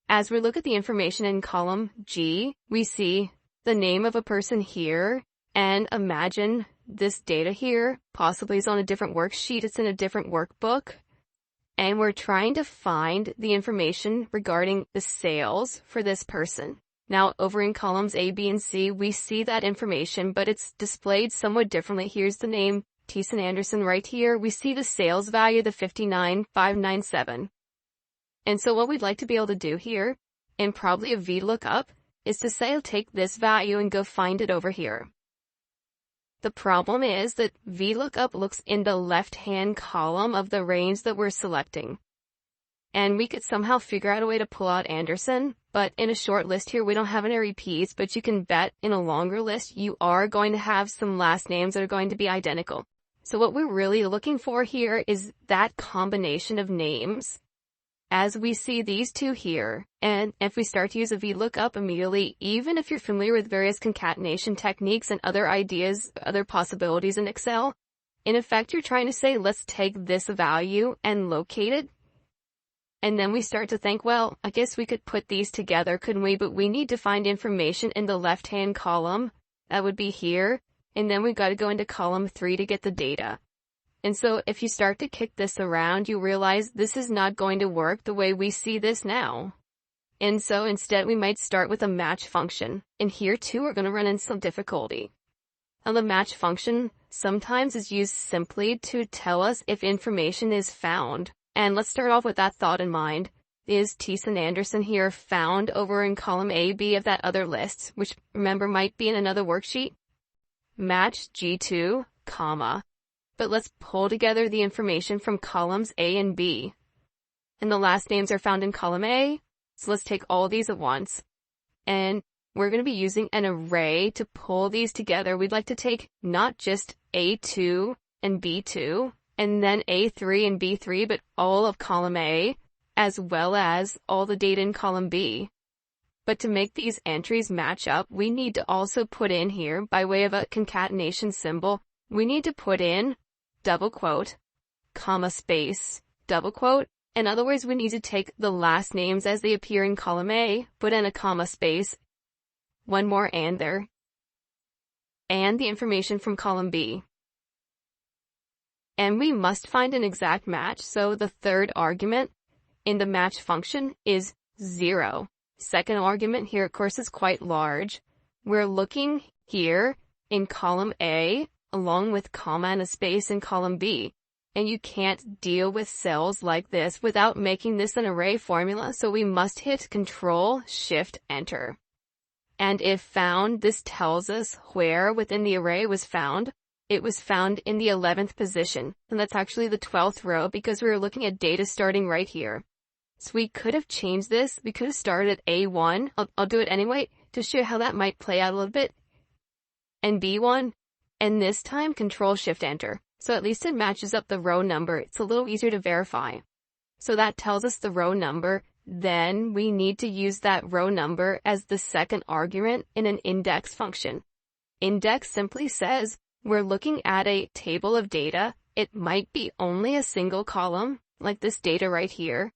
As we look at the information in column G, we see the name of a person here, and imagine this data here possibly is on a different worksheet, it's in a different workbook, and we're trying to find the information regarding the sales for this person. Now, over in columns A, B, and C, we see that information, but it's displayed somewhat differently. Here's the name, Thiessen Anderson right here. We see the sales value, the 59,597. And so what we'd like to be able to do here, and probably a VLOOKUP, is to say I'll take this value and go find it over here. The problem is that VLOOKUP looks in the left-hand column of the range that we're selecting. And we could somehow figure out a way to pull out Anderson, but in a short list here, we don't have any repeats, but you can bet in a longer list, you are going to have some last names that are going to be identical. So what we're really looking for here is that combination of names as we see these two here. And if we start to use a VLOOKUP immediately, even if you're familiar with various concatenation techniques and other ideas, other possibilities in Excel, in effect, you're trying to say, let's take this value and locate it. And then we start to think, well, I guess we could put these together, couldn't we? But we need to find information in the left-hand column. That would be here. And then we've got to go into column 3 to get the data. And so if you start to kick this around, you realize this is not going to work the way we see this now. And so instead, we might start with a match function. And here too, we're going to run into some difficulty. Now the match function sometimes is used simply to tell us if information is found. And let's start off with that thought in mind. Is Thiessen Anderson here found over in column A, B of that other list, which remember might be in another worksheet? Match G2, comma. But let's pull together the information from columns A and B. And the last names are found in column A, so let's take all these at once. And we're going to be using an array to pull these together. We'd like to take not just A2 and B2, and then A3 and B3, but all of column A, as well as all the data in column B. But to make these entries match up, we need to also put in here, by way of a concatenation symbol, we need to put in double quote, comma space, double quote. In other words, we need to take the last names as they appear in column A, put in a comma space, one more and there, and the information from column B. And we must find an exact match, so the third argument in the match function is 0. Second argument here, of course, is quite large. We're looking here in column A, along with comma and a space in column B. And you can't deal with cells like this without making this an array formula, so we must hit Control, Shift, Enter. And if found, this tells us where within the array was found. It was found in the 11th position, and that's actually the 12th row because we were looking at data starting right here. So we could have changed this. We could have started at A1. I'll do it anyway to show you how that might play out a little bit. And B1. And this time, Control, Shift, Enter. So at least it matches up the row number. It's a little easier to verify. So that tells us the row number. Then we need to use that row number as the second argument in an index function. Index simply says we're looking at a table of data. It might be only a single column, like this data right here,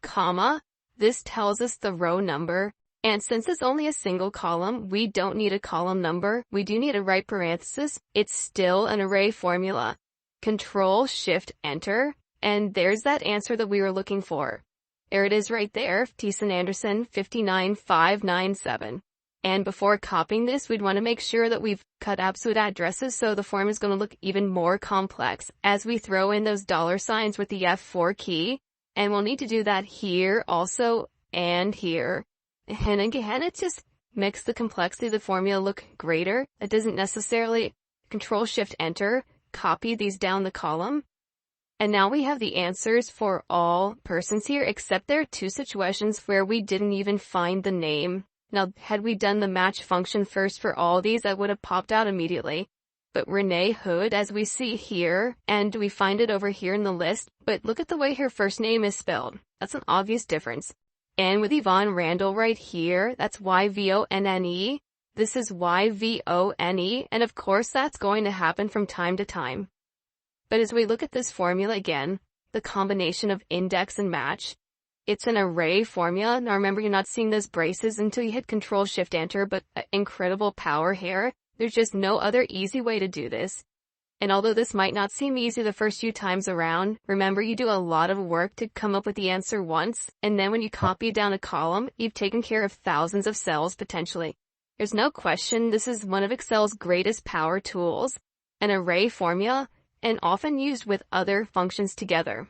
comma. This tells us the row number. And since it's only a single column, we don't need a column number. We do need a right parenthesis. It's still an array formula. Control, Shift, Enter. And there's that answer that we were looking for. There it is right there, Thiessen Anderson, 59,597. And before copying this, we'd want to make sure that we've cut absolute addresses, so the form is going to look even more complex as we throw in those $signs with the F4 key. And we'll need to do that here also and here. And again, it just makes the complexity of the formula look greater. It doesn't necessarily Control, Shift, Enter, copy these down the column. And now we have the answers for all persons here, except there are two situations where we didn't even find the name. Now, had we done the match function first for all these, that would have popped out immediately. But Renee Hood, as we see here, and we find it over here in the list, but look at the way her first name is spelled. That's an obvious difference. And with Yvonne Randall right here, that's Y-V-O-N-N-E. This is Y-V-O-N-E, and of course that's going to happen from time to time. But as we look at this formula again, the combination of index and match, it's an array formula. Now remember, you're not seeing those braces until you hit Control-Shift-Enter, but incredible power here. There's just no other easy way to do this. And although this might not seem easy the first few times around, remember you do a lot of work to come up with the answer once, and then when you copy it down a column, you've taken care of thousands of cells potentially. There's no question this is one of Excel's greatest power tools, an array formula, and often used with other functions together.